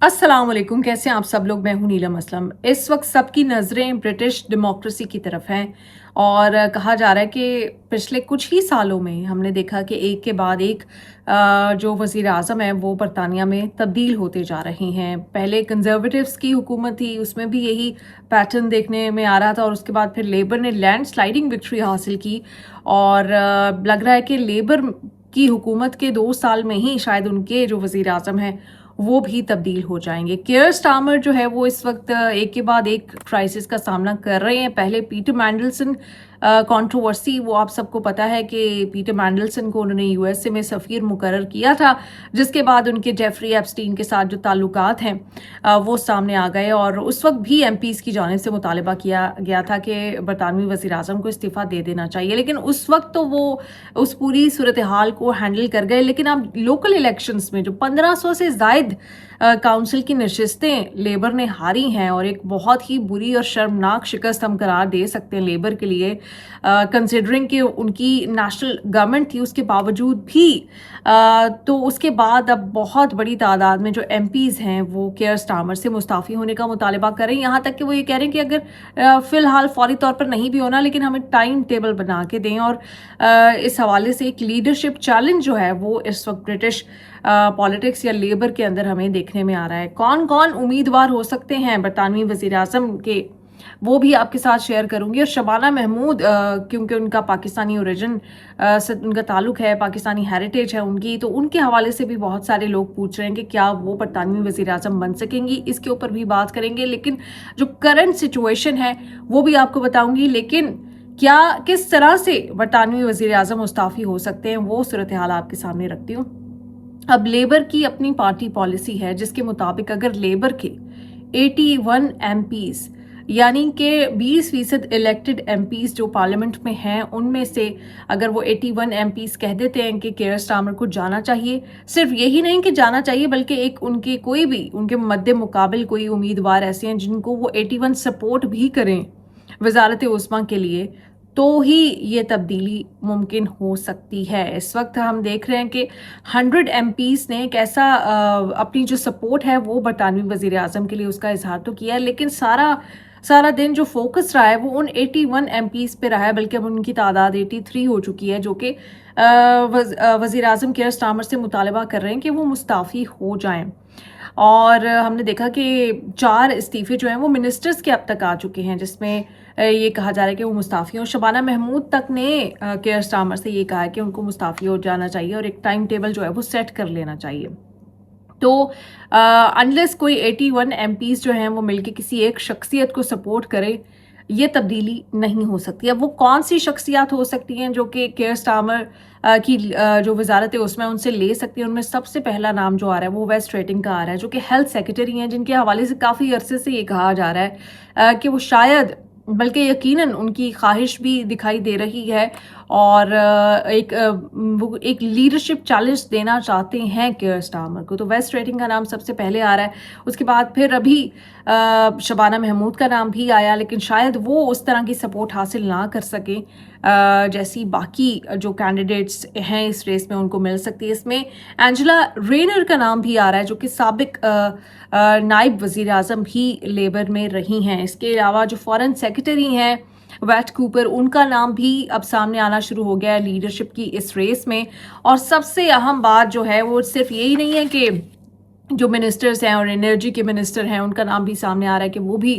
अस्सलाम वालेकुम, कैसे हैं आप सब लोग। मैं हूं नीलम असलम। इस वक्त सबकी नज़रें ब्रिटिश डेमोक्रेसी की तरफ हैं और कहा जा रहा है कि पिछले कुछ ही सालों में हमने देखा कि एक के बाद एक जो वज़ीर आज़म है वो बरतानिया में तब्दील होते जा रहे हैं। पहले कंजर्वेटिव्स की हुकूमत थी, उसमें भी यही पैटर्न देखने में आ रहा था और उसके बाद फिर लेबर ने लैंड स्लाइडिंग विक्ट्री हासिल की और लग रहा है कि लेबर की हुकूमत के 2 साल में ही शायद उनके जो वज़ीर आज़म हैं वो भी तब्दील हो जाएंगे। कियर स्टारमर जो है वो इस वक्त एक के बाद एक क्राइसिस का सामना कर रहे हैं। पहले पीटर मैंडलसन कंट्रोवर्सी, वो आप सबको पता है कि पीटर मैंडलसन को उन्होंने यूएसए में सफ़ीर मुकर्रर किया था, जिसके बाद उनके जेफरी एप्स्टीन के साथ जो ताल्लुकात हैं वो सामने आ गए और उस वक्त भी एमपीज़ की जानिब से मुतालबा किया गया था कि बरतानवी वज़ीर आज़म को इस्तीफ़ा दे देना चाहिए। लेकिन उस वक्त तो वो उस पूरी सूरत हाल को हैंडल कर गए। लेकिन अब लोकल इलेक्शंस में जो 1500 से ज़ायद काउंसिल की नशिस्तें लेबर ने हारी हैं और एक बहुत ही बुरी और शर्मनाक शिकस्त हम करार दे सकते हैं लेबर के लिए, कंसिडरिंग कि उनकी नेशनल गवर्नमेंट थी उसके बावजूद भी। तो उसके बाद अब बहुत बड़ी तादाद में जो एमपीज़ हैं वो केयर स्टारमर से मुस्ताफ़ी होने का मुतालबा कर रहे हैं। यहाँ तक कि वो ये कह रहे हैं कि अगर फ़िलहाल फौरी तौर पर नहीं भी होना, लेकिन हमें टाइम टेबल बना के दें। और इस हवाले से एक लीडरशिप चैलेंज जो है वो इस वक्त ब्रिटिश पॉलिटिक्स या लेबर के अंदर हमें देखने में आ रहा है। कौन कौन उम्मीदवार हो सकते हैं बरतानवी वज़ीर आज़म के, वो भी आपके साथ शेयर करूंगी। और शबाना महमूद, क्योंकि उनका पाकिस्तानी ओरिजिन से उनका ताल्लुक है, पाकिस्तानी हेरिटेज है उनकी, तो उनके हवाले से भी बहुत सारे लोग पूछ रहे हैं कि क्या वो बरतानवी वज़ीर आज़म बन सकेंगी। इसके ऊपर भी बात करेंगे, लेकिन जो करंट सिचुएशन है वो भी आपको बताऊंगी। लेकिन क्या किस तरह से बरतानवी वज़ीर आज़म मुस्ताफ़ी हो सकते हैं वो सूरत हाल आपके सामने रखती हूँ। अब लेबर की अपनी पार्टी पॉलिसी है जिसके मुताबिक अगर लेबर के 81 एमपीज़ यानी कि 20% इलेक्टेड एमपीज़ जो पार्लियामेंट में हैं उनमें से अगर वो 81 एमपीज़ कह देते हैं कि केयर स्टारमर को जाना चाहिए, सिर्फ यही नहीं कि जाना चाहिए बल्कि एक उनके कोई भी उनके मद्दे मुकाबिल कोई उम्मीदवार ऐसे हैं जिनको वो 81 सपोर्ट भी करें वजारत उस्मा के लिए, तो ही ये तब्दीली मुमकिन हो सकती है। इस वक्त हम देख रहे हैं कि 100 एमपीज़ ने एक ऐसा अपनी जो सपोर्ट है वो बरतानवी वज़ीर आज़म के लिए उसका इजहार तो किया है, लेकिन सारा दिन जो फोकस रहा है वो उन 81 एमपीज़ पे रहा है, बल्कि अब उनकी तादाद 83 हो चुकी है, जो कि वज़ीर आज़म केयर स्टारमर से मुतालबा कर रहे हैं कि वो मुस्ताफ़ी हो जाएं। और हमने देखा कि 4 इस्तीफ़े जो हैं वो मिनिस्टर्स के अब तक आ चुके हैं, जिसमें ये कहा जा रहा है कि वो मुस्ताफ़ी हो। शबाना महमूद तक ने केयर स्टारमर से ये कहा है कि उनको मुस्ताफ़ी हो जाना चाहिए और एक टाइम टेबल जो है वो सेट कर लेना चाहिए। तो अनलेस कोई 81 एमपीज़ जो हैं वो मिलके किसी एक शख्सियत को सपोर्ट करे, ये तब्दीली नहीं हो सकती। अब वो कौन सी शख्सियात हो सकती हैं जो कि केयर स्टारमर की जो वजारत है उसमें उनसे ले सकती है। उनमें सबसे पहला नाम जो आ रहा है वो वेस्ट रेटिंग का आ रहा है, जो कि हेल्थ सेक्रेटरी हैं, जिनके हवाले से काफ़ी अरसे से ये कहा जा रहा है कि वो शायद, बल्कि यकीनन उनकी ख्वाहिश भी दिखाई दे रही है और वो एक लीडरशिप चैलेंज देना चाहते हैं केयर स्टारमर को। तो वेस्ट रेटिंग का नाम सबसे पहले आ रहा है, उसके बाद फिर अभी शबाना महमूद का नाम भी आया, लेकिन शायद वो उस तरह की सपोर्ट हासिल ना कर सकें जैसी बाकी जो कैंडिडेट्स हैं इस रेस में उनको मिल सकती है। इसमें एंजेला रेनर का नाम भी आ रहा है, जो कि साबिक नायब वज़ीर आज़म भी लेबर में रही हैं। इसके अलावा जो फॉरेन सेक्रेटरी हैं वैट कूपर, उनका नाम भी अब सामने आना शुरू हो गया है लीडरशिप की इस रेस में। और सबसे अहम बात जो है वो सिर्फ यही नहीं है कि जो मिनिस्टर्स हैं और एनर्जी के मिनिस्टर हैं उनका नाम भी सामने आ रहा है कि वो भी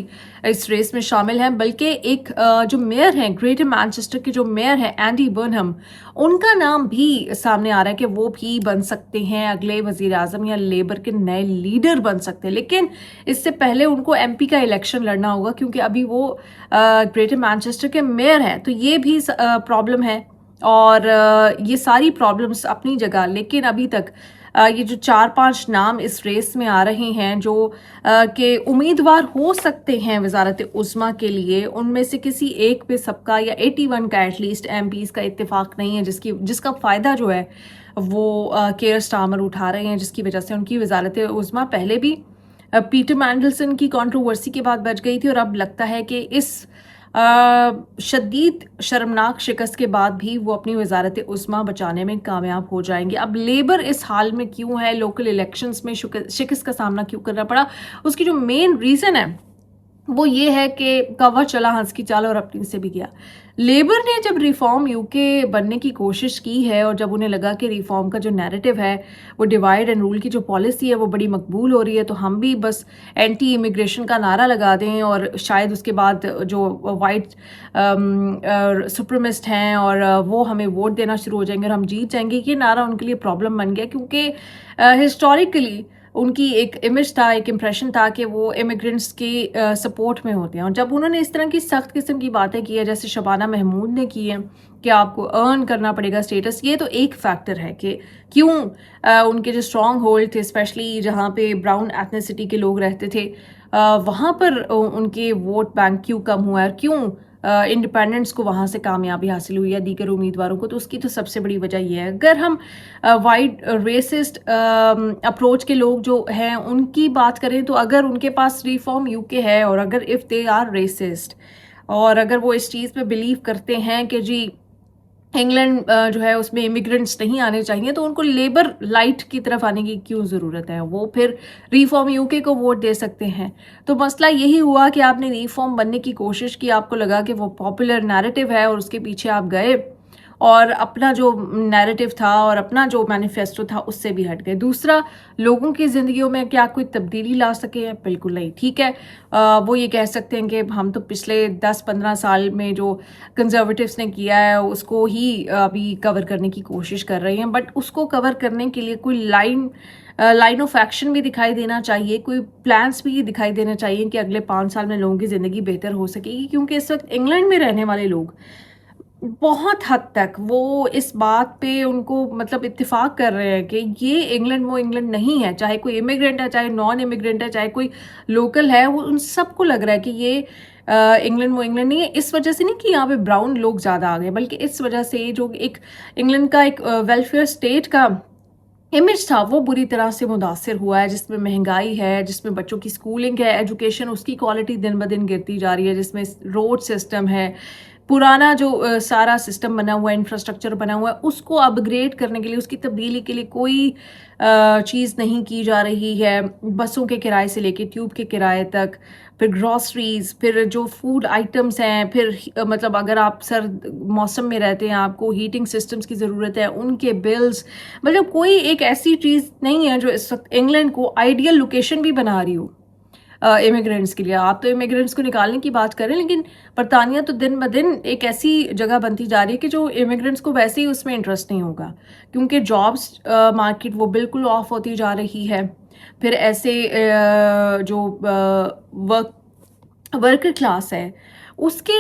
इस रेस में शामिल हैं, बल्कि एक जो मेयर हैं ग्रेटर मैनचेस्टर के जो मेयर हैं एंडी बर्नहम, उनका नाम भी सामने आ रहा है कि वो भी बन सकते हैं अगले वज़ीर आज़म या लेबर के नए लीडर बन सकते हैं। लेकिन इससे पहले उनको एमपी का इलेक्शन लड़ना होगा, क्योंकि अभी वो ग्रेटर मैनचेस्टर के मेयर हैं, तो ये भी प्रॉब्लम है। और ये सारी प्रॉब्लम्स अपनी जगह, लेकिन अभी तक ये जो 4-5 नाम इस रेस में आ रहे हैं जो के उम्मीदवार हो सकते हैं वजारत उस्मा के लिए, उनमें से किसी एक पे सबका या 81 का एटलीस्ट एमपीज़ का इत्तेफाक नहीं है, जिसका फ़ायदा जो है वो केयर स्टारमर उठा रहे हैं, जिसकी वजह से उनकी वजारत उस्मा पहले भी पीटर मैंडलसन की कंट्रोवर्सी के बाद बच गई थी और अब लगता है कि इस شدید شرمناک شکست کے بعد بھی وہ اپنی وزارت عظمیٰ بچانے میں کامیاب ہو جائیں گے. اب لیبر اس حال میں کیوں ہے, لوکل الیکشنز میں شکست کا سامنا کیوں کرنا پڑا, اس کی جو مین ریزن ہے وہ یہ ہے کہ کوا چلا ہنس کی چال اور اپنی سے بھی گیا. لیبر نے جب ریفارم یو کے بننے کی کوشش کی ہے اور جب انہیں لگا کہ ریفارم کا جو نیریٹو ہے وہ ڈیوائڈ اینڈ رول کی جو پالیسی ہے وہ بڑی مقبول ہو رہی ہے, تو ہم بھی بس اینٹی امیگریشن کا نعرہ لگا دیں اور شاید اس کے بعد جو وائٹ سپریمسٹ ہیں اور وہ ہمیں ووٹ دینا شروع ہو جائیں گے اور ہم جیت جائیں گے. یہ نعرہ ان کے لیے پرابلم بن گیا کیونکہ ہسٹوریکلی ان کی ایک امیج تھا, ایک امپریشن تھا کہ وہ امیگرینٹس کی سپورٹ میں ہوتے ہیں. اور جب انہوں نے اس طرح کی سخت قسم کی باتیں کی ہیں جیسے شبانہ محمود نے کی ہیں کہ آپ کو ارن کرنا پڑے گا اسٹیٹس, یہ تو ایک فیکٹر ہے کہ کیوں ان کے جو اسٹرانگ ہولڈ تھے اسپیشلی جہاں پہ براؤن ایتھنیسٹی کے لوگ رہتے تھے وہاں پر ان کے ووٹ بینک کیوں کم ہوا ہے اور کیوں انڈیپینڈنٹس کو وہاں سے کامیابی حاصل ہوئی ہے دیگر امیدواروں کو. تو اس کی تو سب سے بڑی وجہ یہ ہے. اگر ہم وائڈ ریسسٹ اپروچ کے لوگ جو ہیں ان کی بات کریں تو اگر ان کے پاس ریفارم یو کے ہے اور اگر اف دے آر ریسسٹ اور اگر وہ اس چیز پہ بلیو کرتے ہیں کہ جی انگلینڈ جو ہے اس میں امیگرینٹس نہیں آنے چاہیے تو ان کو لیبر لائٹ کی طرف آنے کی کیوں ضرورت ہے, وہ پھر ریفارم یو کے کو ووٹ دے سکتے ہیں. تو مسئلہ یہی ہوا کہ آپ نے ریفارم بننے کی کوشش کی, آپ کو لگا کہ وہ پاپولر نیریٹو ہے اور اس کے پیچھے آپ گئے اور اپنا جو نیریٹو تھا اور اپنا جو مینیفیسٹو تھا اس سے بھی ہٹ گئے. دوسرا, لوگوں کی زندگیوں میں کیا کوئی تبدیلی لا سکے ہیں؟ بالکل نہیں. ٹھیک ہے وہ یہ کہہ سکتے ہیں کہ ہم تو پچھلے 10-15 سال میں جو کنزرویٹیوز نے کیا ہے اس کو ہی ابھی کور کرنے کی کوشش کر رہے ہیں, بٹ اس کو کور کرنے کے لیے کوئی لائن آف ایکشن بھی دکھائی دینا چاہیے, کوئی پلانس بھی دکھائی دینا چاہیے کہ اگلے 5 سال میں لوگوں کی زندگی بہتر ہو سکے گی. کیونکہ اس وقت انگلینڈ میں رہنے والے لوگ بہت حد تک وہ اس بات پہ ان کو مطلب اتفاق کر رہے ہیں کہ یہ انگلینڈ وہ انگلینڈ نہیں ہے, چاہے کوئی امیگرینٹ ہے چاہے نان امیگرینٹ ہے چاہے کوئی لوکل ہے, وہ ان سب کو لگ رہا ہے کہ یہ انگلینڈ وہ انگلینڈ نہیں ہے. اس وجہ سے نہیں کہ یہاں پہ براؤن لوگ زیادہ آ گئے, بلکہ اس وجہ سے جو ایک انگلینڈ کا ایک ویلفیئر اسٹیٹ کا امیج تھا وہ بری طرح سے متاثر ہوا ہے, جس میں مہنگائی ہے, جس میں بچوں کی اسکولنگ ہے, ایجوکیشن اس کی کوالٹی دن بدن گرتی جا رہی ہے, جس میں روڈ سسٹم ہے, پرانا جو سارا سسٹم بنا ہوا ہے, انفراسٹرکچر بنا ہوا ہے, اس کو اپ گریڈ کرنے کے لیے, اس کی تبدیلی کے لیے کوئی چیز نہیں کی جا رہی ہے. بسوں کے کرائے سے لے کے ٹیوب کے کرائے تک, پھر گروسریز, پھر جو فوڈ آئٹمس ہیں, پھر مطلب اگر آپ سرد موسم میں رہتے ہیں آپ کو ہیٹنگ سسٹمز کی ضرورت ہے, ان کے بلز, مطلب کوئی ایک ایسی چیز نہیں ہے جو اس وقت انگلینڈ کو آئیڈیل لوکیشن بھی بنا رہی ہو امیگرینٹس کے لیے. آپ تو امیگرینٹس کو نکالنے کی بات کریں, لیکن برطانیہ تو دن بدن ایک ایسی جگہ بنتی جا رہی ہے کہ جو امیگرینٹس کو ویسے ہی اس میں انٹرسٹ نہیں ہوگا, کیونکہ جابس مارکیٹ وہ بالکل آف ہوتی جا رہی ہے. پھر ایسے جو ورکر کلاس ہے اس کے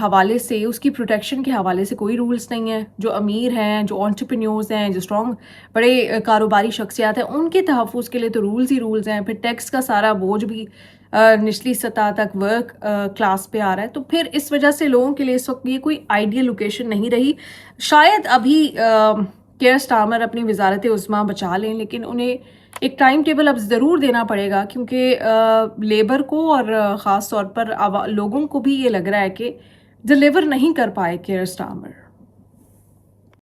حوالے سے, اس کی پروٹیکشن کے حوالے سے کوئی رولز نہیں ہیں. جو امیر ہیں, جو انٹرپرینیورز ہیں, جو اسٹرانگ بڑے کاروباری شخصیات ہیں, ان کے تحفظ کے لیے تو رولز ہی رولز ہیں. پھر ٹیکس کا سارا بوجھ بھی نچلی سطح تک ورک کلاس پہ آ رہا ہے. تو پھر اس وجہ سے لوگوں کے لیے اس وقت یہ کوئی آئیڈیل لوکیشن نہیں رہی. شاید ابھی کیئر سٹارمر اپنی وزارت عظمیٰ بچا لیں, لیکن انہیں ایک ٹائم ٹیبل اب ضرور دینا پڑے گا, کیونکہ لیبر کو اور خاص طور پر لوگوں کو بھی یہ لگ رہا ہے کہ ڈیلیور نہیں کر پائے کیئر سٹارمر.